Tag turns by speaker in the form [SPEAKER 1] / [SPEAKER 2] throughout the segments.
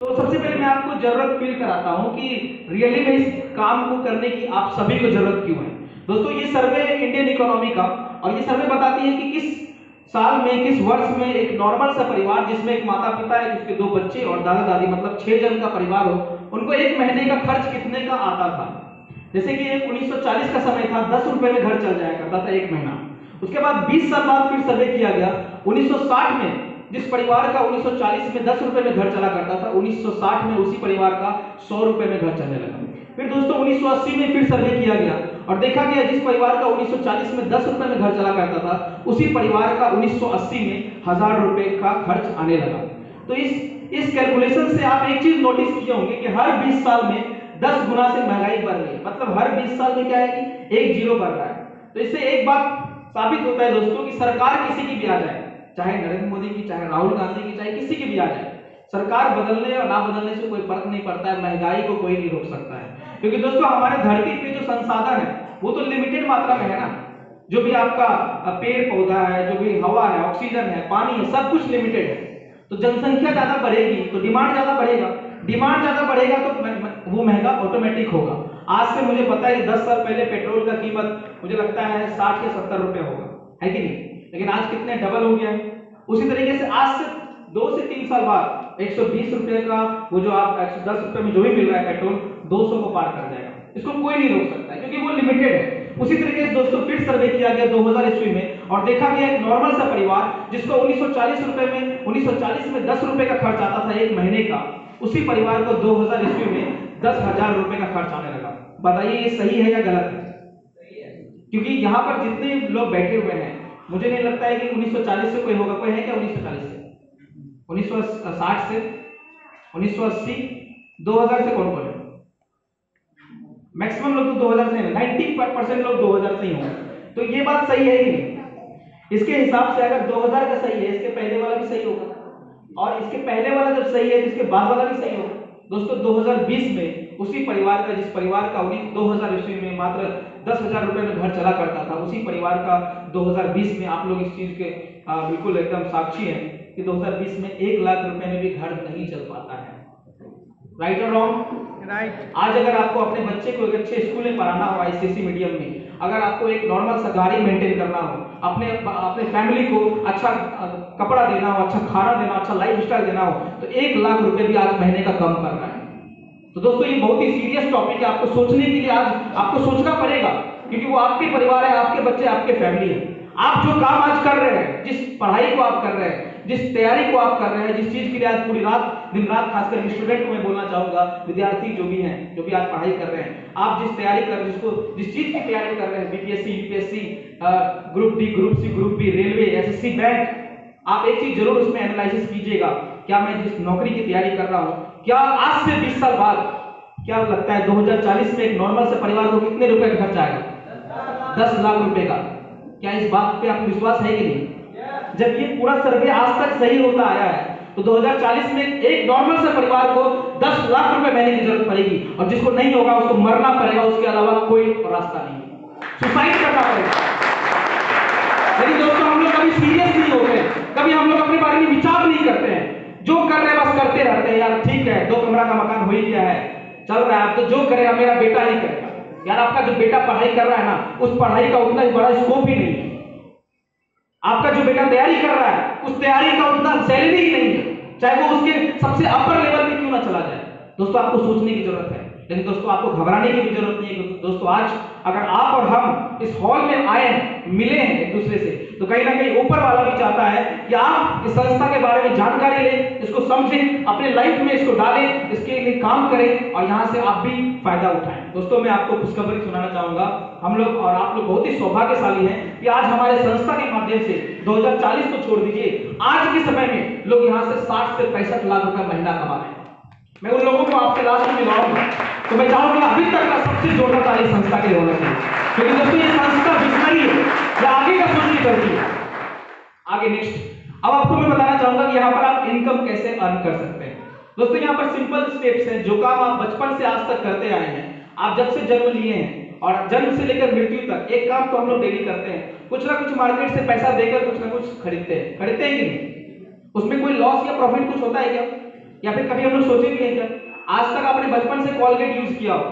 [SPEAKER 1] तो सबसे पहले मैं आपको जरूरत फील कराता हूं कि रियली में इस काम को करने की आप सभी को जरूरत क्यों है। दोस्तों ये सर्वे है इंडियन इकोनॉमी का, और ये सर्वे बताती है कि किस साल में, किस वर्ष में एक नॉर्मल सा परिवार जिसमें एक माता पिता है, उसके 2 बच्चे और दादा दादी, मतलब 6 जन का परिवार हो, उनको एक महीने का खर्च कितने का आता था। जैसे कि 1940 का समय था, 10 रुपए में घर चल जाया करता था एक महीना। उसके बाद 20 साल बाद फिर सर्वे किया गया। 1960 में जिस परिवार का 1940 में 10 रुपए में घर चला करता था, 1960 में उसी परिवार का 100 रुपए में घर चलने लगा। फिर दोस्तों 1980 में फिर सर्वे किया गया और देखा गया जिस परिवार का 1940 में 10 रुपए में घर चला करता था, उसी परिवार का 1980 में 1000 रुपए का खर्च आने लगा। तो इस कैलकुलेशन से आप एक चीज नोटिस किए होंगे कि हर 20 साल में 10 गुना से महंगाई बढ़ रही है। मतलब हर 20 साल में क्या है कि एक जीरो बढ़ रहा है। तो इससे एक बात साबित होता है दोस्तों कि सरकार किसी की भी आ जाए, चाहे नरेंद्र मोदी की, चाहे राहुल गांधी की, चाहे किसी की भी आ जाए, सरकार बदलने और ना बदलने से कोई फर्क नहीं पड़ता है। महंगाई को कोई नहीं रोक सकता है, क्योंकि दोस्तों हमारे धरती पे जो संसाधन है वो तो लिमिटेड मात्रा में है ना। जो भी आपका पेड़ पौधा है, जो भी हवा है, ऑक्सीजन है, पानी है, सब कुछ लिमिटेड है। तो जनसंख्या ज्यादा बढ़ेगी तो डिमांड ज्यादा बढ़ेगा, डिमांड ज्यादा बढ़ेगा तो वो महंगा ऑटोमेटिक होगा। आज से मुझे पता है कि 10 साल पहले पेट्रोल का कीमत मुझे लगता है 60 या 70 रुपए होगा, है कि नहीं, लेकिन आज कितने डबल हो गया है। उसी तरीके से आज से 2 से 3 साल बाद 120 रुपए का वो जो आप 110 रुपए में जो भी मिल रहा है पेट्रोल, 200 को पार कर जाएगा। इसको कोई नहीं रोक सकता है क्योंकि वो लिमिटेड है। उसी तरीके से दोस्तों फिर सर्वे किया गया 2000 ईस्वी में और देखा गया एक नॉर्मल सा परिवार जिसको 1940 रुपए में 1940 में 10 रुपए का खर्च आता था एक महीने का, उसी परिवार को 2000 ईस्वी में 10,000 रुपए का खर्च आने लगा। बताइए ये सही है या गलत है? क्योंकि यहाँ पर जितने लोग बैठे हुए हैं, मुझे नहीं लगता है कि 1940 से कोई होगा। कोई है क्या 1940 से, 1960 से, 1980, 2000 से? कौन कौन है? मैक्सिमम लोग तो 2000 से, 90% लोग 2000 से ही होंगे। तो ये बात सही है कि नहीं? इसके हिसाब से अगर 2000 का सही है, इसके पहले वाला भी सही होगा, और इसके पहले वाला जब सही है तो इसके बाद वाला भी सही होगा। दोस्तों 2020 में उसी परिवार का, जिस परिवार का 2000 ईस्वी में मात्र 10,000 रुपए में घर चला करता था, उसी परिवार का 2020 में, आप लोग इस चीज के बिल्कुल एकदम साक्षी हैं कि 2020 में 1 लाख रुपए में भी घर नहीं चल पाता है। राइट और रॉन्ग? राइट। आज अगर आपको अपने बच्चे को एक अच्छे स्कूल में पढ़ाना हो, आईसीएसई मीडियम में, अगर आपको एक नॉर्मल सा गाड़ी मेंटेन करना हो, अपने फैमिली को अच्छा कपड़ा देना हो, अच्छा खाना देना, अच्छा लाइफस्टाइल देना हो, तो 1 लाख रुपए भी आज महीने का कम कर रहा है। तो दोस्तों ये बहुत ही सीरियस टॉपिक है, आपको सोचने के लिए आज आपको सोचना पड़ेगा, क्योंकि वो आपके परिवार है, आपके बच्चे, आपके फैमिली है। आप जो काम आज कर रहे हैं, जिस पढ़ाई को आप कर रहे हैं, जिस तैयारी को आप कर रहे हैं, जिस चीज के लिए आज पूरी रात दिन रात, खासकर स्टूडेंट को मैं बोलना चाहूंगा, विद्यार्थी जो भी हैं, जो भी आज पढ़ाई कर रहे हैं, आप जिस तैयारी कर रहे हैं, जिस चीज की तैयारी कर रहे हैं, BPSC, UPSC, group D, group C, group B, railway, SSC, bank, आप एक चीज जरूर उसमें एनालिसिस कीजिएगा, क्या मैं जिस नौकरी की तैयारी कर रहा हूं, क्या आज से 20 साल बाद क्या लगता है 2040 में एक नॉर्मल से परिवार को कितने रुपए का खर्च आएगा? 10 लाख रुपए का। क्या इस बात पे आपको विश्वास है कि नहीं? जब ये पूरा सर्वे आज तक सही होता आया है तो 2040 में एक नॉर्मल से परिवार को 10 लाख रुपए महीने की जरूरत पड़ेगी, और जिसको नहीं होगा उसको मरना पड़ेगा, उसके अलावा कोई रास्ता नहीं है, सुसाइड करना पड़ेगा। लेकिन दोस्तों हम लोग कभी सीरियस नहीं होते, कभी हम लोग अपने बारे में विचार नहीं करते हैं, जो कर रहे हैं बस करते रहते हैं। यार ठीक है, 2 कमरा का मकान हो ही गया है, चल रहा है, अब तो जो करेगा मेरा बेटा ही करेगा। यार आपका जो बेटा पढ़ाई कर रहा है ना, उस पढ़ाई का उतना ही बड़ा स्कोप ही नहीं है। आपका जो बेटा तैयारी कर रहा है, उस तैयारी का उतना सैलरी ही नहीं है, चाहे वो उसके सबसे अपर लेवल में क्यों ना चला जाए। दोस्तों आपको सोचने की जरूरत है, लेकिन दोस्तों आपको घबराने की भी जरूरत नहीं है। दोस्तों आज अगर आप और हम इस हॉल में आए हैं, मिले हैं एक दूसरे से, तो कहीं ना कहीं ऊपर वाला भी चाहता है कि आप इस संस्था के बारे में जानकारी लें, इसको समझें, अपने लाइफ में इसको डालें, इसके लिए काम करें और यहाँ से आप भी फायदा उठाएं। दोस्तों मैं आपको खुशखबरी सुनाना चाहूंगा, हम लोग और आप लोग बहुत ही सौभाग्यशाली हैं कि आज हमारे संस्था के माध्यम से 2040 को छोड़ दीजिए, आज के समय में लोग यहाँ से 60 से 65 लाख रुपए महीना कमा रहे हैं। मैं उन लोगों को आपसे लास्ट में मिलाऊंगा, तो मैं चाहूंगा अभी तक का सबसे जोरदार ताली संस्था के लिए होना चाहिए, क्योंकि दोस्तों ये संस्था विजनरी है, ये आगे का सोच करती है। आगे नेक्स्ट, अब आपको मैं बताना चाहूंगा कि यहाँ पर आप इनकम कैसे अर्न कर सकते हैं। दोस्तों यहाँ पर सिंपल स्टेप्स हैं, जो काम आप बचपन से आज तक करते आए हैं, आप जब से जन्म लिए हैं और जन्म से लेकर मृत्यु तक, एक काम तो हम लोग डेली करते हैं, कुछ ना कुछ मार्केट से पैसा देकर कुछ ना कुछ खरीदते हैं कि नहीं? उसमें कोई लॉस या प्रॉफिट कुछ होता है क्या? या फिर कभी हम लोग सोचे भी हैं क्या, आज तक आपने बचपन से कॉलगेट यूज किया हो,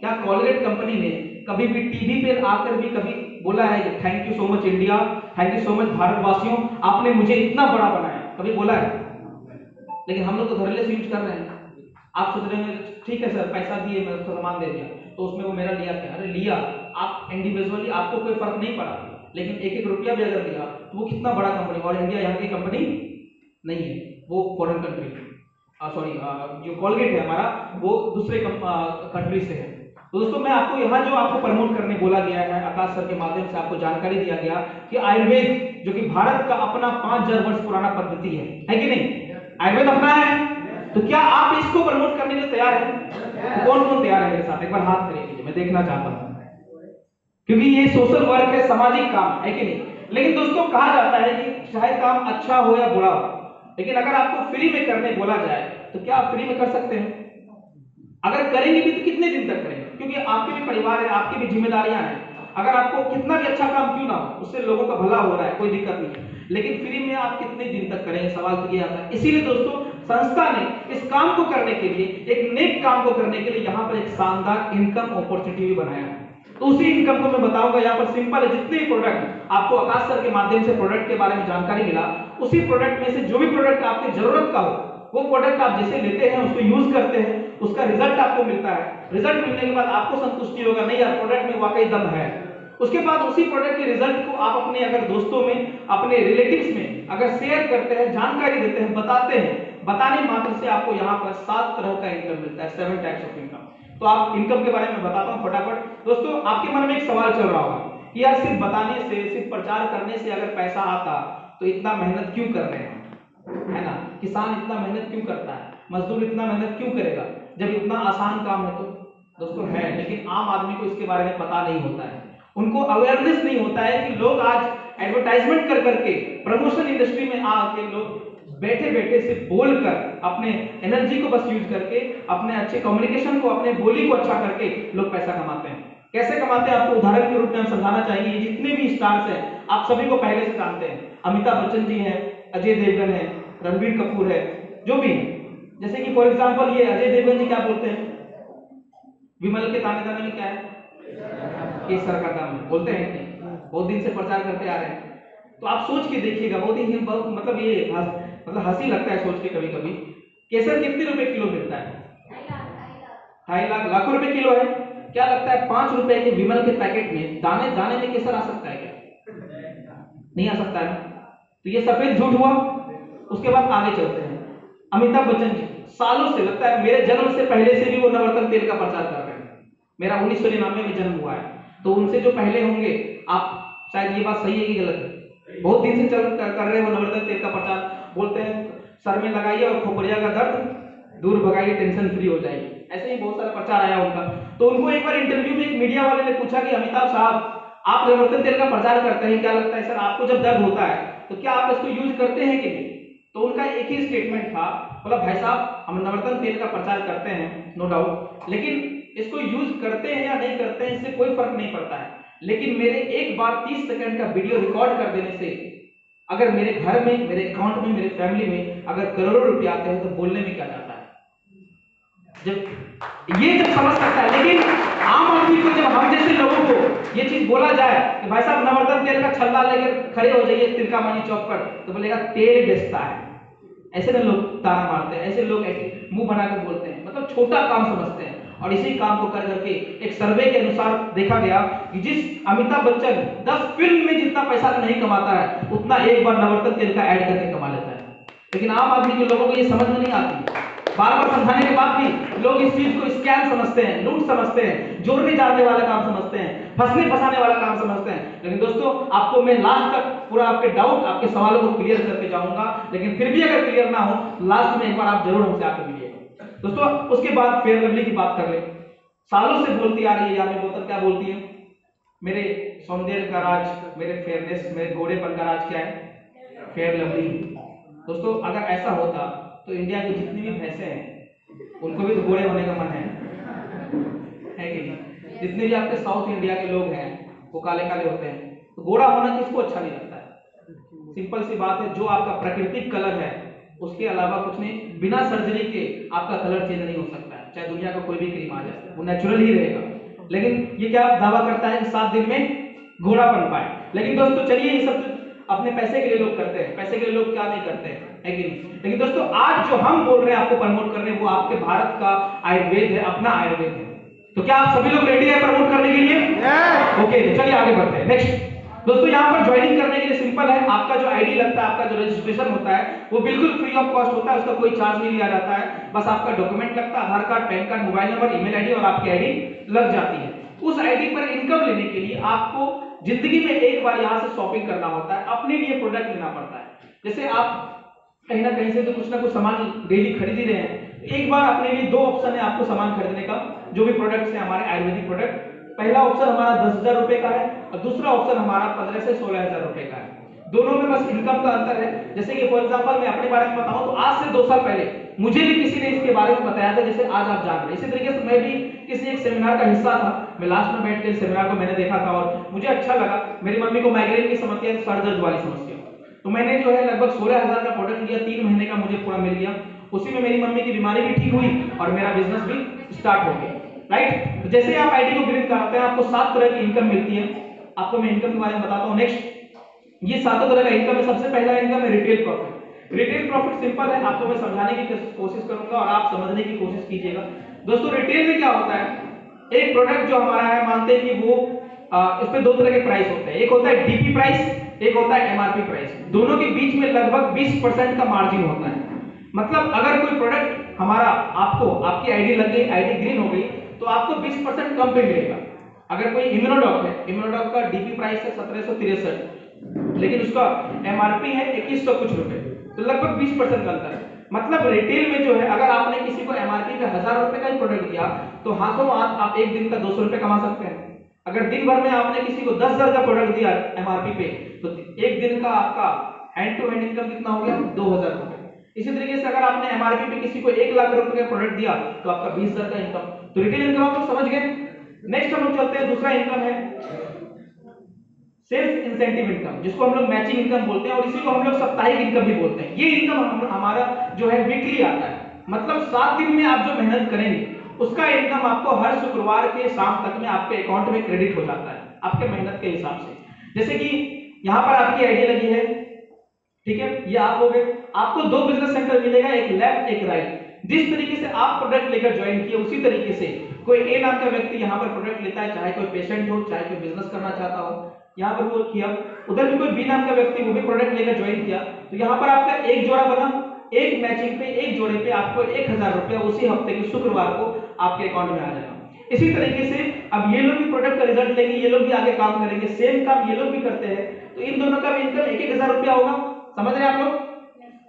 [SPEAKER 1] क्या कॉलगेट कंपनी ने कभी भी टीवी पे आकर भी कभी बोला है कि thank you so much India, thank you so much भारतवासियों, आपने मुझे इतना बड़ा बनाया, कभी बोला है? लेकिन हम लोग तो धड़ल्ले से यूज कर रहे हैं। आप सोच रहे हैं ठीक है सर पैसा दिए, मैं उसको सामान दे दिया, तो उसमें वो मेरा लिया क्या? अरे लिया, आप इंडिविजुअली आपको कोई फर्क नहीं पड़ा, लेकिन एक एक रुपया भी अगर दिया तो वो कितना बड़ा कंपनी, और इंडिया यहाँ की कंपनी नहीं है, वो फॉरेन कंट्री है, सॉरी जो कॉलगेट है हमारा वो दूसरे कंट्री से है। तो दोस्तों मैं आपको यहाँ जो आपको प्रमोट करने बोला गया है, आकाश सर के माध्यम से आपको जानकारी दिया गया कि आयुर्वेद जो कि भारत का अपना 5000 वर्ष पुराना पद्धति है कि नहीं? आयुर्वेद अपना है, तो क्या आप इसको प्रमोट करने के लिए तैयार हैं? कौन कौन तैयार है मेरे साथ? एक बार हाथ खड़े कीजिए, मैं देखना चाहता हूँ, क्योंकि ये सोशल वर्क है, सामाजिक काम है कि नहीं? लेकिन दोस्तों कहा जाता है कि चाहे काम अच्छा हो या बुरा हो, लेकिन अगर आपको फ्री में करने बोला जाए तो क्या आप फ्री में कर सकते हैं? अगर करेंगे भी तो कितने दिन तक करेंगे? क्योंकि आपके भी परिवार है, आपकी भी जिम्मेदारियां हैं। अगर आपको कितना भी अच्छा काम क्यों ना हो, उससे लोगों का भला हो रहा है, कोई दिक्कत नहीं है, लेकिन फ्री में आप कितने दिन तक करेंगे? सवाल तो ये आता है। इसीलिए दोस्तों संस्था ने इस काम को करने के लिए, एक नेक काम को करने के लिए यहाँ पर एक शानदार इनकम अपॉर्चुनिटी भी बनाया है। तो उसी इनकम को मैं बताऊंगा। यहाँ पर सिंपल है, जितने भी प्रोडक्ट आपको आकाश सर के माध्यम से प्रोडक्ट के बारे में जानकारी मिला, उसी प्रोडक्ट में से जो भी प्रोडक्ट आपकी जरूरत का हो, वो प्रोडक्ट आप जैसे लेते हैं, उसको यूज करते हैं, उसका रिजल्ट आपको मिलता है। रिजल्ट मिलने के बाद आपको संतुष्टि होगा, नहीं यार प्रोडक्ट में वाकई दम है। उसके बाद उसी प्रोडक्ट के रिजल्ट को आप अपने अगर दोस्तों में, अपने रिलेटिव्स में अगर शेयर करते हैं, जानकारी देते हैं, बताते हैं, बताने मात्र से आपको यहाँ पर 7 तरह का इनकम मिलता है, 7 टाइप्स ऑफ इनकम। तो आप इनकम के बारे में बताता हूँ फटाफट। दोस्तों आपके मन में एक सवाल चल रहा होगा कि यार सिर्फ बताने से, सिर्फ प्रचार करने से अगर पैसा आता तो इतना मेहनत क्यों कर रहे हैं, है ना? किसान इतना मेहनत क्यों करता है, मजदूर इतना मेहनत क्यों करेगा जब इतना आसान काम है? तो दोस्तों है, लेकिन आम आदमी को इसके बारे में पता नहीं होता है, उनको अवेयरनेस नहीं होता है कि लोग आज एडवर्टाइजमेंट कर करके, प्रमोशन इंडस्ट्री में आके लोग बैठे बैठे सिर्फ बोलकर, अपने एनर्जी को बस यूज करके, अपने अच्छे कम्युनिकेशन को, अपने बोली को अच्छा करके लोग पैसा कमाते हैं। कैसे कमाते हैं आपको उदाहरण के रूप में हम समझाना चाहेंगे। जितने भी स्टार्स हैं आप सभी को पहले से जानते हैं, अमिताभ बच्चन जी हैं, अजय देवगन है, रणबीर कपूर है, जो भी, जैसे कि फॉर एग्जांपल ये अजय देवगन जी क्या बोलते हैं? विमल के ताने ताने में क्या है? केसर का दाम बोलते हैं कि बहुत दिन से प्रचार करते आ रहे हैं। तो आप सोच के देखिएगा, बहुत ही मतलब ये मतलब हंसी लगता है सोच के कभी कभी। केसर कितने रुपए किलो मिलता है? 2.5 लाख, लाखों रुपए किलो है। क्या लगता है 5 रुपए के विमल के पैकेट में दाने दाने में केसर आ सकता है क्या? नहीं आ सकता है। तो ये सफेद झूठ हुआ। उसके बाद आगे चलते हैं। अमिताभ बच्चन जी सालों से, लगता है मेरे जन्म से पहले से भी वो नवरत्न तेल का प्रचार कर रहे हैं। मेरा 1999 में जन्म हुआ है, तो उनसे जो पहले होंगे, आप शायद ये बात सही है कि गलत है, बहुत दिन से चल कर रहे हैं वो नवरत्न तेल का प्रचार। बोलते हैं सर में लगाइए और खोपड़िया का दर्द दूर भगाइए, टेंशन फ्री हो जाएगी। ऐसे ही बहुत सारा प्रचार आया उनका। तो उनको एक बार इंटरव्यू में एक मीडिया वाले ने पूछा कि अमिताभ साहब आप नवरत्न तेल का प्रचार करते हैं, क्या लगता है सर आपको जब दर्द होता है तो क्या आप इसको यूज करते हैं कि नहीं? तो उनका एक ही स्टेटमेंट था, बोला भाई साहब हम नवरत्न तेल का प्रचार करते हैं नो डाउट, लेकिन इसको यूज करते हैं या नहीं करते हैं इससे कोई फर्क नहीं पड़ता है, लेकिन मेरे एक बार 30 सेकंड का वीडियो रिकॉर्ड कर देने से अगर मेरे घर में, मेरे अकाउंट में, मेरे फैमिली में अगर करोड़ों रुपए आते हैं तो बोलने में क्या जाता है? जब समझ सकता है। लेकिन आम आदमी को, जब हम जैसे लोगों को ये चीज बोला जाए कि भाई साहब नवरत्न तेल का छल्ला लेकर खड़े हो जाइए तिलकामानी चौक पर, तो बोलेगा तेल बेचता है। ऐसे में लोग ताना मारते हैं, ऐसे लोग ऐसे मुंह बनाकर बोलते हैं, मतलब छोटा काम समझते हैं। और इसी काम को कर करके एक सर्वे के अनुसार देखा गया कि जिस अमिताभ बच्चन 10 फिल्म में जितना पैसा नहीं कमाता है, उतना एक बार नवरत्न तेल का ऐड करके कमा लेता है। लेकिन आम आदमी के लोगों को ये समझ में नहीं आती। बार बार समझाने के बाद भी लोग इस चीज को स्कैम समझते हैं, लूट समझते हैं, जोड़ने जाने वाला काम समझते हैं, फंसने फंसाने वाला काम समझते हैं। लेकिन दोस्तों आपको मैं लास्ट तक पूरा आपके डाउट, आपके सवालों को क्लियर करके जाऊंगा, लेकिन फिर भी अगर क्लियर ना हो लास्ट में एक बार आप जरूर हमसे आकर मिलिएगा। दोस्तों उसके बाद फेयर लवली की बात कर ले। सालों से बोलती आ रही है यामी बोतल, क्या बोलती है? मेरे सौंदर्य का राज, मेरे फेयरनेस, मेरे गोरेपन का राज क्या है? Fair lovely. दोस्तों अगर ऐसा होता तो इंडिया की जितनी भी भैंसें हैं उनको भी तो गोरे होने का मन है कि नहीं? जितने भी आपके साउथ इंडिया के लोग हैं वो काले काले होते हैं, तो गोरा होना किसको अच्छा नहीं लगता है? सिंपल सी बात है, जो आपका प्राकृतिक कलर है उसके अलावा कुछ नहीं, बिना सर्जरी के आपका कलर चेंज नहीं हो सकता है, चाहे दुनिया का कोई भी क्रीम आ जाए वो नेचुरल ही रहेगा। लेकिन ये क्या दावा करता है कि 7 दिन में घोड़ा बन पाए। लेकिन दोस्तों चलिए, ये सब अपने पैसे के लिए लोग करते हैं, पैसे के लिए लोग क्या नहीं करते हैं, है कि नहीं। लेकिन दोस्तों आज जो हम बोल रहे हैं, आपको प्रमोट कर रहे हैं, वो आपके भारत का आयुर्वेद है, अपना आयुर्वेद है। तो क्या आप सभी लोग रेडी है प्रमोट करने के लिए? ओके, तो चलिए आगे बढ़ते हैं। नेक्स्ट दोस्तों, यहाँ पर ज्वाइनिंग करने के लिए सिंपल है, आपका जो आईडी लगता है, आपका जो रजिस्ट्रेशन होता है वो बिल्कुल फ्री ऑफ कॉस्ट होता है, उसका कोई चार्ज नहीं लिया जाता है। बस आपका डॉक्यूमेंट लगता है, Aadhaar card, pan card, mobile number, email ID और आपकी आईडी लग जाती है। उस आईडी पर इनकम लेने के लिए आपको जिंदगी में एक बार यहाँ से शॉपिंग करना होता है, अपने लिए प्रोडक्ट लेना पड़ता है। जैसे आप कहीं ना कहीं से तो कुछ ना कुछ सामान डेली खरीद ही रहे हैं, एक बार अपने लिए 2 ऑप्शन है आपको सामान खरीदने का, जो भी प्रोडक्ट्स हैं हमारे आयुर्वेदिक प्रोडक्ट। पहला ऑप्शन हमारा 10,000 रुपए का है और दूसरा ऑप्शन हमारा 15 से 16,000 रुपए का है। दोनों में बस इनकम का अंतर है। जैसे कि फॉर एग्जांपल मैं अपने बारे में बताऊं तो आज से 2 साल पहले मुझे भी किसी ने इसके बारे में बताया था, जैसे आज आप जान रहे हैं। इसी तरीके से मैं भी किसी एक सेमिनार का हिस्सा था, मैं लास्ट में बैठ के सेमिनार को मैंने देखा था और मुझे अच्छा लगा। मेरी मम्मी को माइग्रेन की समस्या है, सर दर्द वाली समस्या, तो मैंने जो है लगभग 16,000 का प्रोडक्ट लिया, 3 महीने का मुझे पूरा मिल गया। उसी में मेरी मम्मी की बीमारी भी ठीक हुई और मेरा बिजनेस भी स्टार्ट हो गया, राइट। तो जैसे आप आईडी को ग्रीन कराते हैं, आपको 7 तरह की इनकम मिलती है। आपको मैं इनकम के बारे में बताता हूं। नेक्स्ट, ये 7 तरह का इनकम है। सबसे पहला इनकम है retail profit. Retail profit simple है, आपको मैं समझाने की कोशिश करूंगा और आप समझने की कोशिश कीजिएगा। दोस्तों रिटेल में क्या होता है, एक प्रोडक्ट जो हमारा है, मानते हैं कि वो इस पे 2 तरह के प्राइस होते हैं, एक होता है डीपी प्राइस, एक होता है एमआरपी प्राइस। दोनों के बीच में लगभग 20% का मार्जिन होता है। मतलब अगर कोई प्रोडक्ट हमारा आपको, आपकी आईडी लग गई, आईडी ग्रीन हो गई, तो आपको 20% कम पे मिलेगा। अगर कोई इम्यूनोडॉक है, इम्यूनोडॉक का डीपी प्राइस है 1763, लेकिन उसका एमआरपी है 2100 कुछ रुपए, तो लगभग 20% का अंतर है। मतलब रिटेल में जो है, अगर आपने किसी को एमआरपी पे 1000 रुपए का ही प्रोडक्ट दिया, तो हाथों हाथ आप एक दिन का 200 रुपए कमा सकते हैं। अगर दिन भर में आपने किसी को 10,000 का प्रोडक्ट दिया एमआरपी पे, तो एक दिन का आपका हैंड टू हैंड इनकम कितना हो गया? 2,000 रुपए। इसी तरीके से अगर आपने एमआरपी पे किसी को 1 लाख रुपए का प्रोडक्ट दिया, तो आपका 20,000 का इनकम। तो रिटेल इनकम आप लोग समझ गए। नेक्स्ट हम लोग चलते हैं, दूसरा इनकम है सेल्स इंसेंटिव इनकम, जिसको हम लोग मैचिंग इनकम बोलते हैं और इसी को हम लोग साप्ताहिक इनकम भी बोलते हैं। ये इनकम हमारा जो है वीकली आता है, मतलब 7 दिन में आप जो मेहनत करेंगे उसका इनकम आपको हर शुक्रवार के शाम तक में आपके अकाउंट में क्रेडिट हो जाता है, आपके मेहनत के हिसाब से। जैसे कि यहाँ पर आपकी आईडी लगी है, ठीक है, ये आप हो गए। आपको 2 बिजनेस सेंटर मिलेगा, एक लेफ्ट एक राइट। जिस तरीके से आप प्रोडक्ट लेकर ज्वाइन किए, उसी तरीके से कोई ए नाम का व्यक्ति यहाँ पर प्रोडक्ट लेता है, चाहे कोई पेशेंट हो, चाहे कोई बिजनेस करना चाहता हो, यहाँ पर वो किया। उधर भी कोई बी नाम का व्यक्ति, वो भी प्रोडक्ट लेकर ज्वाइन किया, तो यहाँ पर आपका एक जोड़ा बना। एक मैचिंग पे, एक जोड़े पे आपको 1000 रुपया उसी हफ्ते के शुक्रवार को आपके अकाउंट में आ जाएगा। इसी तरीके से अब ये लोग भी प्रोडक्ट का रिजल्ट लेंगे, ये लोग भी आगे काम करेंगे, सेम काम ये लोग भी करते हैं, तो इन दोनों का भी इनकम 1,000 रुपया होगा। समझ रहे हैं आप लोग?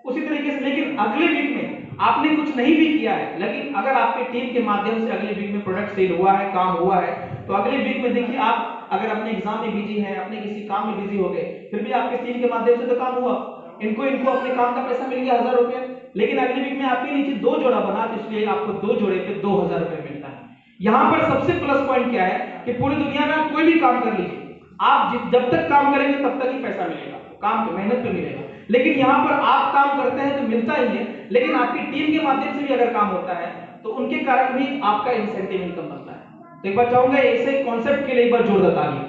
[SPEAKER 1] उसी तरीके से लेकिन अगले वीक में आपने कुछ नहीं भी किया है, लेकिन अगर आपके टीम के माध्यम से अगले वीक में प्रोडक्ट सेल हुआ है, काम हुआ है, तो अगले वीक में देखिए आप अगर अपने एग्जाम में बिजी हैं, अपने किसी काम में बिजी हो गए, फिर भी आपके टीम के माध्यम से तो काम हुआ, इनको अपने काम का पैसा मिल गया 1000 रुपया। लेकिन अगले वीक में आपके नीचे 2 जोड़ा बना, तो इसलिए आपको 2 जोड़े पे 2000 रुपए मिलता है। यहाँ पर सबसे प्लस पॉइंट क्या है कि पूरी दुनिया में आप कोई भी काम कर लीजिए, आप जब तक काम करेंगे तब तक ही पैसा मिलेगा, काम पे मेहनत पे मिलेगा। लेकिन यहाँ पर आप काम करते हैं तो मिलता ही है, लेकिन आपकी टीम के माध्यम से भी अगर काम होता है तो उनके कारण भी आपका इंसेंटिव इनकम बनता है। तो एक बार चाहूंगा ऐसे कॉन्सेप्ट के लिए एक बार जोर बताइए।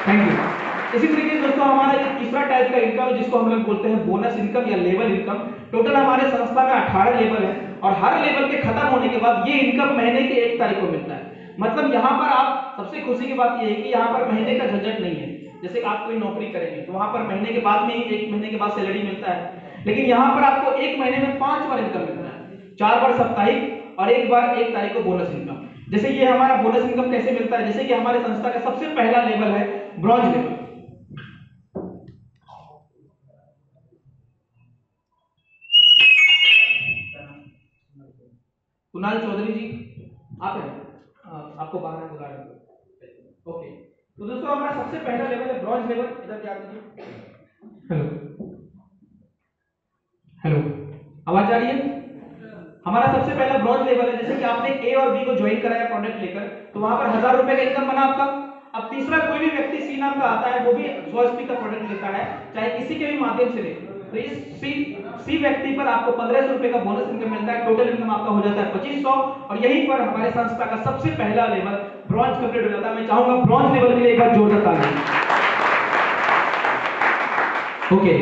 [SPEAKER 1] Thank you. इसी तरीके से दोस्तों हमारा ये तीसरा टाइप का इनकम, जिसको हम लोग बोलते हैं बोनस इनकम या लेवल इनकम। टोटल हमारे संस्था में 18 लेवल है और हर लेवल के खत्म होने के बाद ये इनकम महीने के 1 तारीख को मिलता है। मतलब यहाँ पर आप, सबसे खुशी की बात ये है कि यहाँ पर महीने का झंझट नहीं है। जैसे आप कोई नौकरी करेंगे तो वहां पर महीने के बाद में ही 1 महीने के बाद सैलरी मिलता है, लेकिन यहाँ पर आपको 1 महीने में 5 बार इनकम मिलता है, 4 बार साप्ताहिक और 1 बार 1 तारीख को बोनस इनकम। जैसे ये हमारा बोनस इनकम कैसे मिलता है, जैसे कि हमारे संस्था का सबसे पहला लेवल है ब्रॉन्ज लेवल। कुणाल चौधरी जी आप हैं, आपको बाहर बुला रहे हैं। ओके, तो दोस्तों हमारा सबसे पहला लेवल है ब्रॉन्ज लेवल। इधर ध्यान दीजिए। हेलो हेलो, आवाज आ रही है? हमारा सबसे पहला ब्रॉन्ज लेवल है। जैसे कि आपने ए और बी को ज्वाइन कराया प्रोडक्ट लेकर, तो वहां पर 1000 रुपए का इनकम बना आपका। अब तीसरा कोई भी व्यक्ति सी नाम का आता है, वो भी 100 SP का प्रोडक्ट लेता है, चाहे किसी के भी माध्यम से ले, तो इस उसी व्यक्ति पर आपको 1500 रुपए का बोनस इनकम मिलता है। टोटल इनकम आपका हो जाता है 2500 और यहीं पर हमारे संस्था का सबसे पहला लेवल ब्रॉन्ज कंप्लीट हो जाता है। मैं चाहूंगा ब्रॉन्ज लेवल के लिए एक बार जोरदार ताली। ओके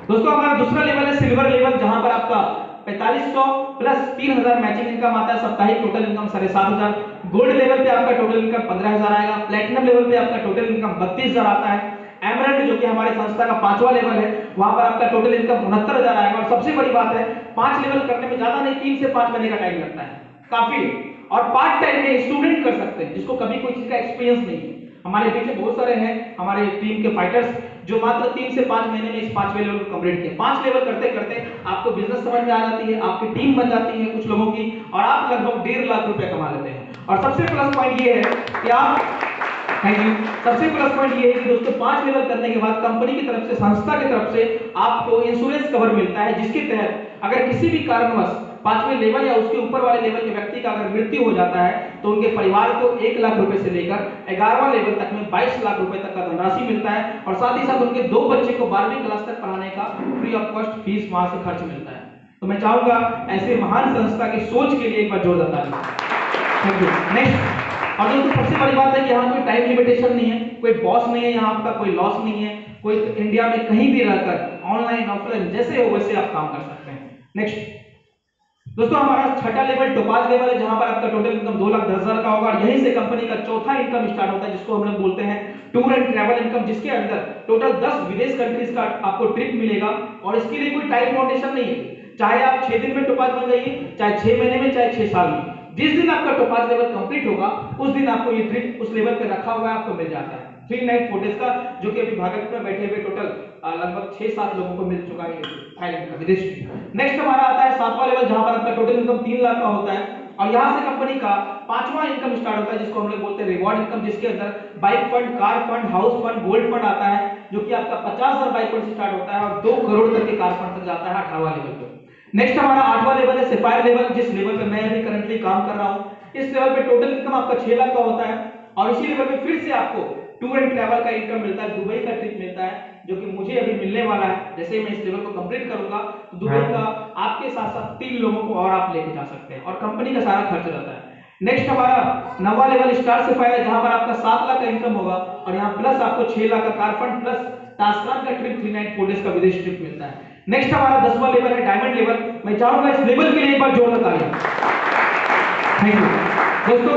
[SPEAKER 1] दोस्तों, हमारा दूसरा लेवल है सिल्वर लेवल, जहां पर आपका 4500 प्लस 3000 मैचिंग इनकम आता है। साप्ताहिक टोटल इनकम 7500। गोल्ड लेवल पे आपका टोटल इनकम 15000 आएगा। प्लैटिनम लेवल पे आपका टोटल इनकम 32000 आता है। एमरल्ड जो कि हमारे संस्था का 5वां लेवल है, वहां पर आपका टोटल इनकम 69,000 आएगा। और सबसे बड़ी बात है 5 लेवल करने में ज्यादा नहीं 3 से 5 महीने का टाइम लगता है, काफी। और पार्ट टाइम में स्टूडेंट कर सकते हैं जिसको कभी कोई चीज का एक्सपीरियंस नहीं है। हमारे पीछे बहुत सारे हैं हमारे टीम के फाइटर्स जो मात्र 3 से 5 महीने में इस 5वें लेवल को कंप्लीट किया। 5 लेवल करते करते आपको बिजनेस समझ में आ जाती है, आपकी टीम बन जाती है कुछ लोगों की, और आप लगभग 1.5 लाख रुपए कमा लेते हैं। और सबसे प्लस पॉइंट ये है कि आप, थैंक यू, सबसे प्लस पॉइंट ये है कि दोस्तों 5 लेवल करने के बाद कंपनी की तरफ से, संस्था की तरफ से आपको इंश्योरेंस कवर मिलता है, जिसके तहत अगर किसी भी कारणवश 5वें लेवल या उसके ऊपर वाले लेवल के व्यक्ति का अगर मृत्यु हो जाता है तो उनके परिवार को 1 लाख रुपए से लेकर 11वां लेवल तक में 22 लाख रुपए तक का धनराशि मिलता है। और साथ ही साथ उनके 2 बच्चे को 12वीं क्लास तक पढ़ाने का फ्री ऑफ कॉस्ट फीस वहां से खर्च मिलता है। तो मैं चाहूंगा ऐसे महान संस्था की सोच के लिए एक बार जोरदार ताली। Thank you. नेक्स्ट, और दोस्तों सबसे बड़ी बात है कि यहाँ कोई टाइम लिमिटेशन नहीं है, कोई बॉस नहीं है, यहाँ आपका कोई लॉस नहीं है, कोई इंडिया में कहीं भी रहकर ऑनलाइन ऑफलाइन जैसे हो वैसे आप काम कर सकते हैं। नेक्स्ट दोस्तों, हमारा छठा लेवल टोपाज लेवल है, जहां पर आपका टोटल इनकम 2,10,000 का होगा। और यहीं से कंपनी का चौथा इनकम स्टार्ट होता है, जिसको हम लोग बोलते हैं टूर एंड ट्रैवल इनकम, जिसके अंदर टोटल 10 विदेश कंट्रीज का आपको ट्रिप मिलेगा। और इसके लिए कोई टाइम लिमिटेशन नहीं है, चाहे आप 6 दिन में टोपाज बन जाइए, चाहे 6 महीने में, चाहे 6 साल में। जिस दिन आपका टोपाज लेवल कंप्लीट होगा उस दिन आपको ये ट्रिप उस लेवल पे रखा हुआ है आपको मिल जाता है। 3 नाइट 4 डेज का, जो कि अभी भागलपुर में बैठे हुए टोटल लगभग 6-7 लोगों को मिल चुका है थाईलैंड का विदेश में। नेक्स्ट हमारा आता है 7वां लेवल, जहां पर आपका टोटल इनकम 3 लाख का होता है। और यहां से कंपनी का 5वां इनकम स्टार्ट होता है, जिसको हम लोग बोलते हैं रिवॉर्ड इनकम, जिसके अंदर bike fund, car fund, house fund, gold fund आता है, जो कि आपका 50,000 बाइक फंड से स्टार्ट होता है और 2 करोड़ तक के कार फंड तक जाता है 18वां लेवल पे। नेक्स्ट हमारा 8वां लेवल है सफायर लेवल, जिस लेवल पे मैं अभी करंटली काम कर रहा हूं। इस लेवल पे टोटल इनकम आपका 6 लाख का होता है। और इसी लेवल पे फिर से आपको टूर एंड ट्रैवल का इनकम मिलता है, दुबई का ट्रिप मिलता है, जो कि मुझे अभी मिलने वाला है। जैसे मैं इस लेवल को कंप्लीट करूंगा तो दुबई का आपके साथ साथ 3 लोगों को और आप लेके जा सकते हैं, और कंपनी का सारा खर्च रहता है। नेक्स्ट हमारा 9वां लेवल स्टार सफायर है, जहां पर आपका 7 लाख का इनकम होगा, और यहाँ प्लस आपको 6 लाख का कार फंड प्लस तास्कान का ट्रिप 3 नाइट 4 डेज का विदेश ट्रिप मिलता है। नेक्स्ट हमारा 10वां लेवल है डायमंड लेवल। मैं चाहूंगा इस लेवल के लिए एक बार जोरदार ताली। थैंक यू दोस्तों,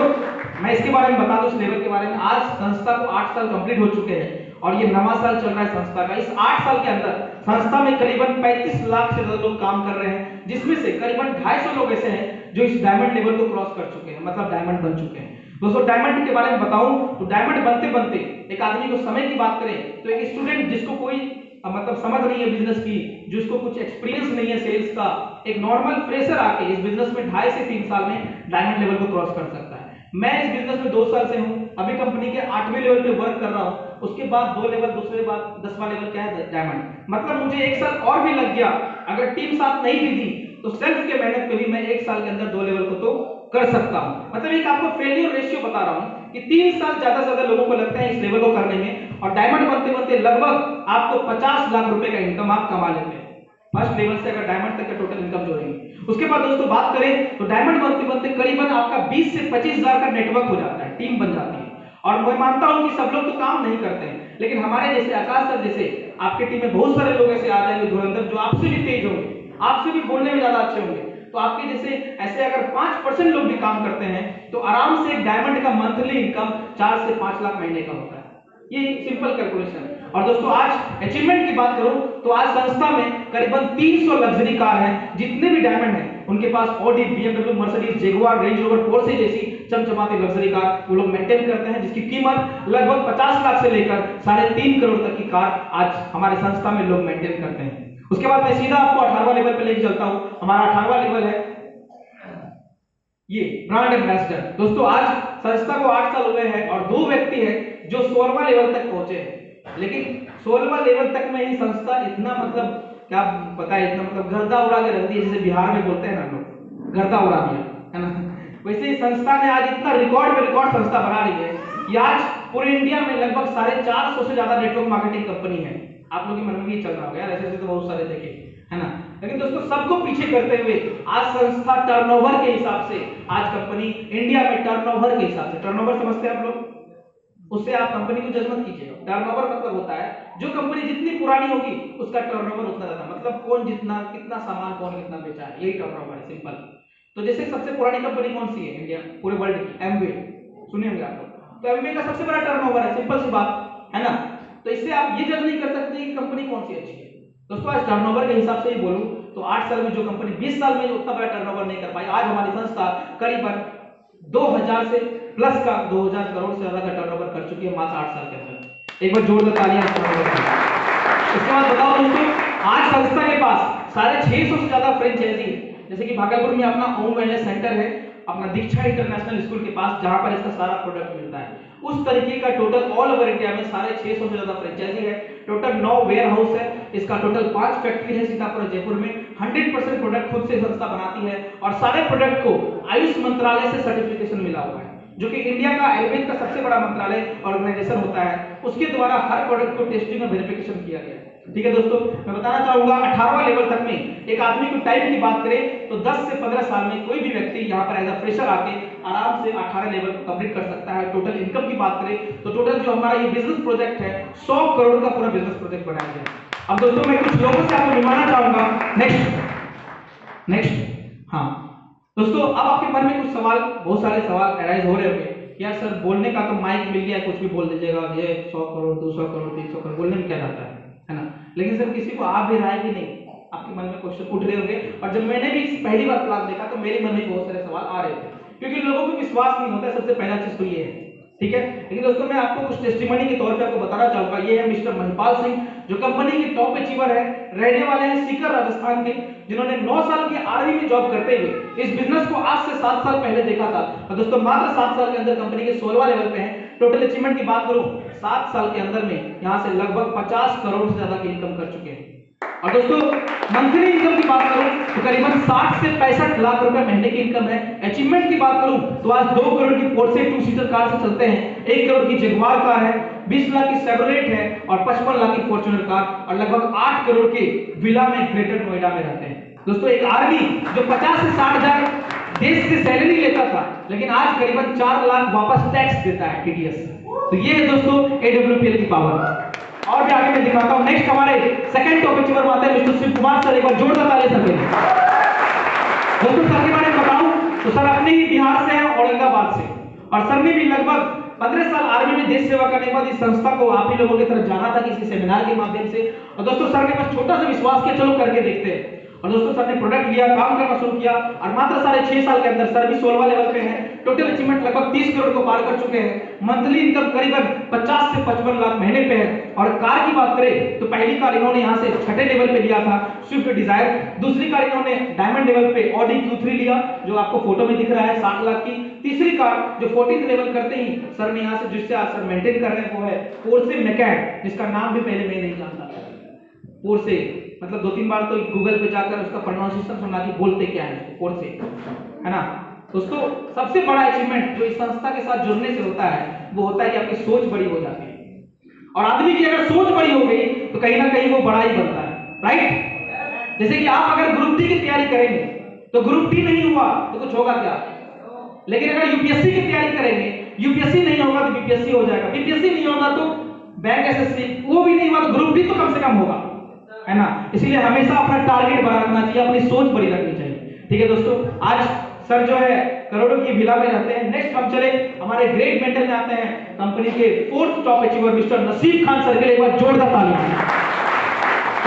[SPEAKER 1] मैं इसके बारे में बता दूं, इस लेवल के बारे में। आज संस्था को 8 साल कंप्लीट हो चुके हैं और ये 9वां साल चल रहा है संस्था का। इस 8 साल के अंदर संस्था में करीबन 35 लाख से ज्यादा लोग काम कर रहे हैं, जिसमें से करीबन 250 लोग ऐसे हैं जो इस डायमंड लेवल को क्रॉस कर चुके हैं, मतलब डायमंड बन चुके हैं। दोस्तों डायमंड के बारे में बताऊं तो डायमंड बनते बनते एक आदमी को समय की बात करें तो एक स्टूडेंट जिसको कोई मतलब समझ नहीं है बिजनेस की, जिसको कुछ एक्सपीरियंस नहीं है सेल्स का, एक नॉर्मल फ्रेशर आके इस बिजनेस में 2.5 से 3 साल में डायमंड लेवल को क्रॉस कर सकता है। मैं इस बिजनेस में 2 साल से हूं, अभी कंपनी के 8वें लेवल पे वर्क कर रहा हूं। उसके बाद 2 लेवल, दूसरे बाद 10वां लेवल क्या है डायमंड। मतलब मुझे 1 साल और भी लग गया, अगर टीम साथ नहीं दी थी तो सेल्फ के मेहनत पे भी मैं 1 साल के अंदर 2 लेवल को तो कर सकता हूं। मतलब एक आपको फेलियर रेशियो बता रहा हूं कि 3 साल ज्यादा से ज्यादा लोगों को लगता है इस लेवल को करने में, और डायमंड बनते बनते लगभग आपको 50 लाख रुपए का इनकम आप कमा लेते हैं फर्स्ट लेवल से, अगर डायमंड तक का टोटल इनकम जोड़ेंगे। उसके बाद दोस्तों बात करें तो डायमंड बनते बनते करीबन आपका 20 से 25 हजार का नेटवर्क हो जाता है, टीम बन जाती है। और मैं मानता हूं कि सब लोग तो काम नहीं करते हैं, लेकिन हमारे जैसे आकाश सर जैसे आपके टीम में बहुत सारे लोग ऐसे आ जाएंगे धुरंधर, जो आपसे भी तेज होंगे, आपसे भी बोलने में ज्यादा अच्छे होंगे। तो आपके जैसे ऐसे अगर 5% लोग भी काम करते हैं तो आराम से एक डायमंड का मंथली इनकम 4 से 5 लाख महीने का होता है। ये सिंपल कैलकुलेशन है। और दोस्तों आज अचीवमेंट की बात करूं तो आज संस्था में करीबन 300 लग्जरी कार हैं। जितने भी डायमंड हैं उनके पास Audi, BMW, Mercedes, Jaguar, Range Rover, Porsche जैसी चमचमाती लग्जरी कार वो लोग मेंटेन करते हैं, जिसकी कीमत लगभग 50 लाख से लेकर 3.5 करोड़ तक की कार आज हमारे संस्था में लोग मेंटेन करते हैं। उसके बाद मैं सीधा आपको 18वां लेवल पे लेके चलता हूं। हमारा 18वां लेवल है ये ब्रांड एम्बेसडर। दोस्तों आज संस्था को 8 साल हुए हैं और 2 व्यक्ति हैं जो 16वां लेवल तक पहुंचे हैं, लेकिन 16वां लेवल तक में ही संस्था इतना मतलब क्या पता है, इतना मतलब गर्दा उड़ा के रख दी, जैसे बिहार में बोलते हैं ना लोग, गर्दा उड़ा दिया है ना। वैसे ही संस्था ने आज इतना रिकॉर्ड पे रिकॉर्ड संस्था बना रही है कि आज पूरे इंडिया में लगभग 450 से ज्यादा नेटवर्क मार्केटिंग कंपनी है। आप लोग के मन में भी चल रहा होगा यार, ऐसे ऐसे तो बहुत सारे देखे है ना। लेकिन दोस्तों सबको पीछे करते हुए आज संस्था टर्नओवर के हिसाब से, आज कंपनी इंडिया में टर्नओवर के हिसाब से, टर्नओवर समझते हैं आप लोग, उससे आप कंपनी को जज मत कीजिएगा। टर्नओवर मतलब होता है जो कंपनी जितनी पुरानी होगी उसका टर्नओवर उतना ज्यादा, मतलब कौन जितना कितना सामान कौन कितना बेचा है, यही टर्नओवर है, सिंपल। तो जैसे सबसे पुरानी कंपनी कौन सी है इंडिया पूरे वर्ल्ड की? एमवे, सुने होंगे आप लोग। तो एमवे का सबसे बड़ा टर्नओवर है, सिंपल सी बात है ना। तो इससे आप ये जज नहीं कर सकते कि कंपनी कौन सी अच्छी है। दोस्तों आज टर्नओवर के हिसाब से ही बोलूं तो 8 साल में जो कंपनी 20 साल में उतना बड़ा टर्नओवर नहीं कर पाई, आज हमारी संस्था करीबन 2000 से प्लस का 2000 करोड़ से ज्यादा का टर्नओवर कर चुकी है मात्र 8 साल के अंदर। एक बार जोरदार तालियां। इसके बाद बताओ दोस्तों, आज संस्था के पास 650 से ज्यादा फ्रेंचाइजी है। जैसे कि भागलपुर में अपना होम वेलनेस सेंटर है, अपना दीक्षा इंटरनेशनल स्कूल के पास, जहां पर इसका सारा प्रोडक्ट मिलता है। उस तरीके का टोटल ऑल ओवर इंडिया में 650 से ज्यादा फ्रेंचाइजी है, टोटल 9 वेयर हाउस है, इसका टोटल 5 फैक्ट्री है सीतापुर जयपुर में। 100% प्रोडक्ट खुद से संस्था बनाती है और सारे प्रोडक्ट को आयुष मंत्रालय से सर्टिफिकेशन मिला हुआ है, जो कि इंडिया का आयुर्वेद का सबसे बड़ा मंत्रालय ऑर्गेनाइजेशन होता है, उसके द्वारा हर प्रोडक्ट को टेस्टिंग और वेरिफिकेशन किया गया है। ठीक है दोस्तों, मैं बताना चाहूंगा 18वां लेवल तक में एक आदमी को टाइम की बात करें तो 10 से 15 साल में कोई भी व्यक्ति यहाँ पर एज अ फ्रेशर आके आराम से 18 लेवल को कंप्लीट कर सकता है। टोटल इनकम की बात करें तो टोटल जो हमारा ये बिजनेस प्रोजेक्ट है 100 करोड़ का पूरा बिजनेस प्रोजेक्ट बनाया गया। अब दोस्तों मैं कुछ लोगों से आपको मिलवाना चाहूंगा। नेक्स्ट हाँ दोस्तों, अब आपके मन में कुछ सवाल, बहुत सारे सवाल अराइज हो रहे होंगे, यार सर बोलने का तो माइक मिल गया, कुछ भी बोल दीजिएगा, ये 100 करोड़ 200 करोड़ 300 करोड़ बोलने में क्या जाता है ना। लेकिन सर किसी को आ भी रहा है कि नहीं, आपके मन में क्वेश्चन उठ रहे होंगे। और जब मैंने भी पहली बार क्लास देखा तो मेरे मन में बहुत सारे सवाल आ रहे थे, क्योंकि लोगों को विश्वास नहीं होता है, सबसे पहला चीज तो ये है। ठीक है, लेकिन दोस्तों मैं आपको कुछ टेस्टिमनी के तौर पे आपको बताना चाहूंगा। ये है मिस्टर महिपाल सिंह, जो कंपनी के टॉप अचीवर है, रहने वाले हैं सीकर राजस्थान के, जिन्होंने 9 साल की आर्मी में जॉब करते हुए इस बिजनेस को आज से 7 साल पहले देखा था। और दोस्तों मात्र 7 साल के अंदर कंपनी के 16वां लेवल पे हैं। टोटल अचीवमेंट की बात करूं 7 साल के अंदर में यहां से लगभग 50 करोड़ से ज्यादा की इनकम कर चुके हैं। और दोस्तों मंथली इनकम की बात करूं तो करीबन 60 से 65 लाख रुपए महीने की इनकम है। अचीवमेंट की बात करूं तो आज 2 करोड़ की पोर्से 2 सीटर कार से चलते हैं, 1 करोड़ की जगुआर कार है, 20 लाख की सेवरोलेट है और 55 लाख की फॉर्च्यूनर कार, और लगभग 8 करोड़ के विला में ग्रेटर नोएडा में रहते हैं। दोस्तों एक आर्मी जो 50 से 60 हजार देश से सैलरी लेता था, लेकिन आज करीबन 4 लाख वापस टैक्स देता है टीडीएस। तो ये है दोस्तों एडब्ल्यूपीएल की पावर। और भी आगे मैं दिखाता हूं। नेक्स्ट हमारे सेकंड टॉप अचीवर आते हैं मिस्टर शिव कुमार सर। एक बार जोरदार ताली सर के लिए। दोस्तों सर के बारे में बताऊं तो सर अपने ही बिहार से हैं, औरंगाबाद से, और सर ने भी लगभग 15 साल आर्मी में देश सेवा करने के बाद इस संस्था को आप ही लोगों की तरफ जाना था किसी सेमिनार के माध्यम से। और दोस्तों सर ने बस छोटा सा विश्वास किया, चलो करके देखते हैं। और दोस्तों सर ने प्रोडक्ट लिया, काम करना शुरू किया, और मात्र 6.5 साल के अंदर सर भी 16वां लेवल पे है। टोटल अचीवमेंट लगभग 30 करोड़ को पार कर चुके हैं। मंथली इनकम करीबन 50 से 55 लाख महीने पे है। और कार की बात करें तो पहली कार इन्होंने यहाँ से 6ठे लेवल पे लिया था स्विफ्ट डिजायर। दूसरी कार इन्होंने डायमंड लेवल पे ऑडी Q3 लिया, जो आपको फोटो में दिख रहा है 60 लाख की। तीसरी कार जो 14th लेवल करते ही सर ने यहाँ से, जिससे आज सर मेंटेन कर रहे हैं, वो है पोर्से मैकैन, जिसका नाम भी पहले मैं नहीं जानता था। पोर्से मतलब 2-3 बार तो गूगल पे जाकर उसका प्रोनाउंसिएशन सुना कि बोलते क्या है पोर्से, है ना। दोस्तों सबसे बड़ा अचीवमेंट जो इस संस्था के साथ जुड़ने से होता है वो होता है कि आपकी सोच बड़ी हो जाती है, और आदमी की अगर सोच बड़ी हो गई तो कहीं ना कहीं वो बड़ा ही बनता है, राइट। जैसे कि आप अगर ग्रुप डी की तैयारी करेंगे तो ग्रुप डी नहीं हुआ तो कुछ होगा क्या, लेकिन अगर यूपीएससी की तैयारी करेंगे, यूपीएससी नहीं होगा तो बीपीएससी हो जाएगा, बीपीएससी नहीं होगा तो बैंक एसएससी, वो भी नहीं हुआ तो ग्रुप डी तो कम से कम होगा, है ना। इसलिए हमेशा अपना टारगेट बड़ा रखना चाहिए, अपनी सोच बड़ी रखनी चाहिए। ठीक है दोस्तों, आज सर जो है करोड़ों की विला में रहते हैं। नेक्स्ट हम चले हमारे ग्रेट मेंटर में आते हैं, कंपनी के 4th टॉप अचीवर मिस्टर नसीब खान सर के लिए एक बार जोरदार ताली।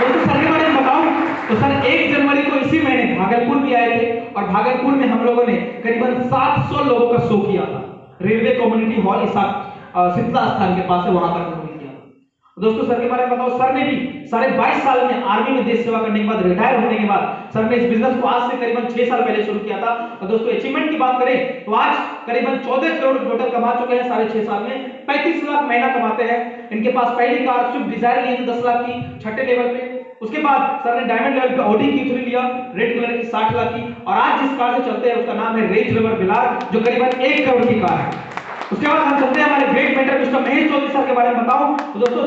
[SPEAKER 1] दोस्तों सर के बारे में बताऊं तो सर 1 जनवरी को इसी महीने भागलपुर भी आए थे, और भागलपुर में हम लोगों ने करीबन 700 लोगों का शो किया था। रेलवे कम्युनिटी हॉल शीतला स्थान के पास है, वहां पर दोस्तों सर के बारे में बताओ। सर ने भी 22.5 साल में आर्मी में देश सेवा करने के बाद, रिटायर होने के बाद सर ने इस बिजनेस को आज से करीबन 6 साल पहले शुरू किया था। और दोस्तों अचीवमेंट की बात करें तो आज करीबन 14 करोड़ टोटल कमा चुके हैं 6.5 साल में, 35 लाख महीना कमाते हैं। इनके पास पहली कार स्विफ्ट डिजायर ली थी 10 लाख की 6ठे लेवल पे। उसके बाद सर ने डायमंड लेवल पे ऑडी Q3 लिया रेड कलर की 60 लाख की, और आज जिस कार से चलते हैं उसका नाम है रेंज रोवर वेलार, जो करीबन 1 करोड़ की कार है। उसके बाद हम चलते हैं हमारे great mentor mister Mahesh Chaudhary sir के बारे में बताऊं तो दोस्तों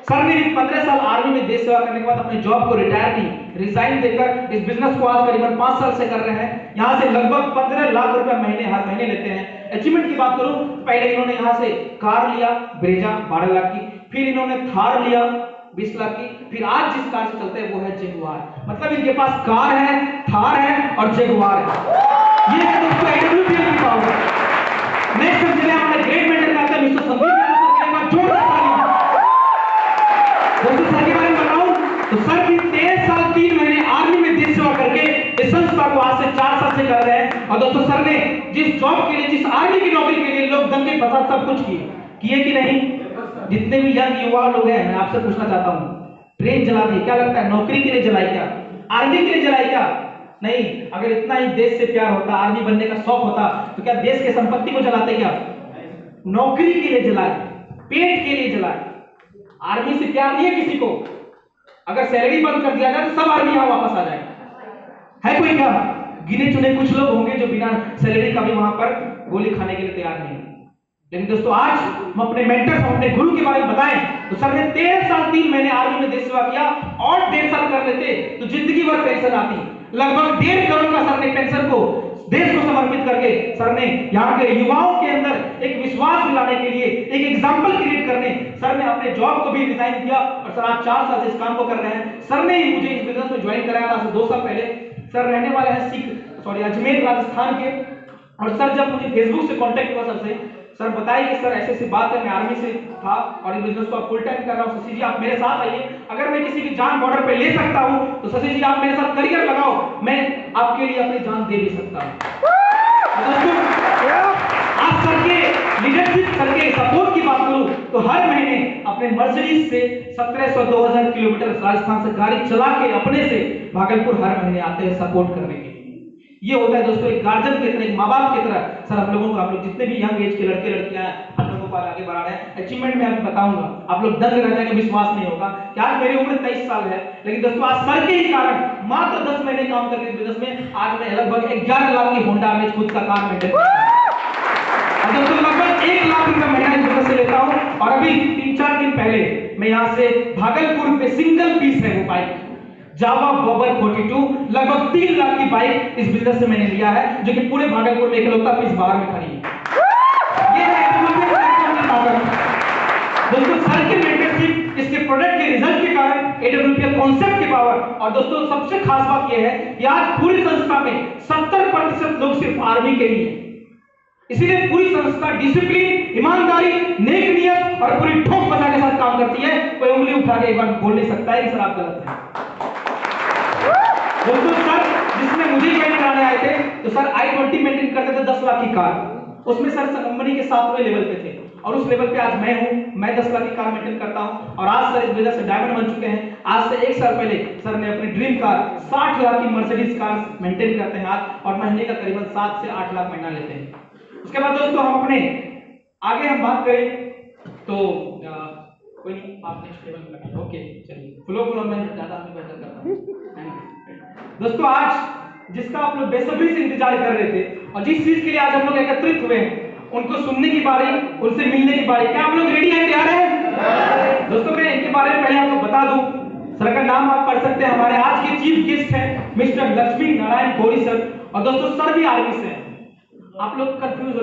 [SPEAKER 1] सर ने 15 साल आर्मी में देश सेवा करने के बाद अपने जॉब को रिजाइन देकर इस बिजनेस को आज करीबन 5 साल से कर रहे हैं। यहां से लगभग 15 लाख रुपए हर महीने लेते हैं। अचीवमेंट की बात करूं तो पहले इन्होंने यहां से कार लिया ब्रेजा 12 लाख की, फिर इन्होंने थार लिया 20 लाख की, फिर आज जिस कार से चलते हैं वो है जगुआर। मतलब इनके पास कार है, थार है और जगुआर है। ये है दोस्तों एडब्ल्यूपीएल की पावर। नेक्स्ट हम चले हमारे ग्रेट मेंटर का आता है मिस्टर संदीप यादव सर के बाद जोरदार तालियां। दोस्तों सर के बारे में बताऊं तो सर की 13 साल 3 महीने आर्मी में देश सेवा करके इस संस्था को आज से 4 साल से कर रहे हैं। और दोस्तों सर ने जिस जॉब के लिए, जिस आर्मी की नौकरी के लिए लोग दंगे फसाद सब कुछ किए कि नहीं? जितने भी यंग युवा लोग हैं मैं आपसे पूछना चाहता हूं, ट्रेन जला दी, क्या लगता है नौकरी के लिए जलाई क्या? आर्मी के लिए जलाई क्या? नहीं। अगर इतना ही देश से प्यार होता, आर्मी बनने का शौक होता तो क्या देश के संपत्ति को जलाते क्या? नौकरी के लिए जलाए, पेट के लिए जलाए। आर्मी से प्यार नहीं है किसी को। अगर सैलरी बंद कर दिया जाए तो सब आर्मी यहां वापस आ जाएगा। है कोई क्या? गिने चुने कुछ लोग होंगे जो बिना सैलरी का भी वहां पर गोली खाने के लिए तैयार नहीं। लेकिन दोस्तों आज हम अपने मेंटर्स, हम अपने गुरु के बारे में बताएं तो सर ने 13 साल 3 महीने आर्मी में देश सेवा किया और 1.5 साल कर लेते तो जिंदगी भर पेंशन आती। लगभग 1.5 करोड़ का सर ने पेंशन को देश को समर्पित करके सर ने यहाँ के युवाओं के अंदर एक विश्वास दिलाने के लिए, एक एग्जाम्पल क्रिएट करने सर ने अपने जॉब को भी रिजाइन किया और सर आज 4 साल से इस काम को कर रहे हैं। सर ने ही मुझे इस बिजनेस में ज्वाइन कराया था 2 साल पहले। सर रहने वाले हैं अजमेर राजस्थान के। और सर जब मुझे फेसबुक से कांटेक्ट हुआ सर बताइए कि सर ऐसी बात है, मैं आर्मी से था और इस बिजनेस को आप फुल टाइम कर रहा हूं, शशि जी आप मेरे साथ आइए, अगर मैं किसी की जान बॉर्डर पे ले सकता हूं तो शशि जी आप मेरे साथ करियर लगाओ, मैं आपके लिए अपनी जान दे भी सकता हूं। आज सर के लीडरशिप, सर के सपोर्ट की बात करूं तो हर महीने अपने मर्सिडीज से 1700-2000 किलोमीटर राजस्थान से गाड़ी चला के अपने से भागलपुर हर महीने आते हैं सपोर्ट करने के लिए। ये होता है दोस्तों एक गार्जियन की तरह, एक माँ बाप की तरह सर हम लोगों को, हम लोग जितने भी यंग एज के लड़के लड़कियां हैं हम लोगों को आगे बढ़ा रहे हैं। अचीवमेंट में आपको बताऊंगा, आप लोग दंग रह जाएंगे, विश्वास नहीं होगा कि आज मेरी उम्र 23 साल है, लेकिन दोस्तों आज सर के ही कारण मात्र 10 महीने काम करके इस बिजनेस में आज मैं लगभग 11 लाख की होंडा में खुद का कार मेंटेन करता हूं। दोस्तों लगभग 1 लाख रुपए महीना इस बिजनेस से लेता हूं। और अभी 3-4 दिन पहले मैं यहाँ से भागलपुर पे सिंगल पीस है वो बाइक जावा बॉबर 42 लगभग 3 लाख की बाइक इस बिजनेस से मैंने लिया है, जो कि पूरे भागलपुर में इकलौता पीस बाहर में खड़ी है। ये है दोस्तों सर के मेंटरशिप, इसके प्रोडक्ट के रिजल्ट के कारण, एडब्ल्यूपीएल कॉन्सेप्ट की पावर। और दोस्तों सबसे खास बात यह है कि आज पूरी संस्था में 70% लोग सिर्फ आर्मी के ही हैं। इसीलिए पूरी संस्था डिसिप्लिन, ईमानदारी, नेक नियत और पूरी ठोक बजा के साथ काम करती है। कोई उंगली उठा के एक बार बोल नहीं सकता है कि सर आप गलत हैं। दोस्तों सर जिसमें मुझे ज्वाइन कराने आए थे तो सर i20 मेंटेन करते थे 10 लाख की कार, उसमें सर कंपनी के 7वें लेवल पे थे और उस लेवल पे आज मैं हूं, मैं 10 लाख की कार मेंटेन करता हूं। और आज सर इस बिजनेस से डायमंड बन चुके हैं। आज से 1 साल पहले सर ने अपनी ड्रीम कार 60 लाख की मर्सिडीज कार मेंटेन करते हैं आज, और महीने का करीबन 7 से 8 लाख महीना लेते हैं। उसके बाद दोस्तों हम अपने आगे हम बात करें तो कोई नहीं, आप नेक्स्ट लेवल पे लगा। ओके चलिए फ्लो में ज्यादा हमें बेहतर करता हूं। दोस्तों आज जिसका आप लोग बेसब्री से इंतजार कर रहे थे और जिस चीज के लिए आज हम लोग एकत्रित हुए हैं, उनको सुनने की बारी, उनसे मिलने की बारी। क्या आप लोग रेडी हैं, तैयार हैं? दोस्तों मैं इनके बारे में पहले आपको बता दूं, सर का नाम आप पढ़ सकते हैं। हमारे आज के चीफ गेस्ट हैं मिस्टर लक्ष्मी नारायण गौरी सर। और दोस्तों सर भी आर्मी से हैं। आप लोग कंफ्यूज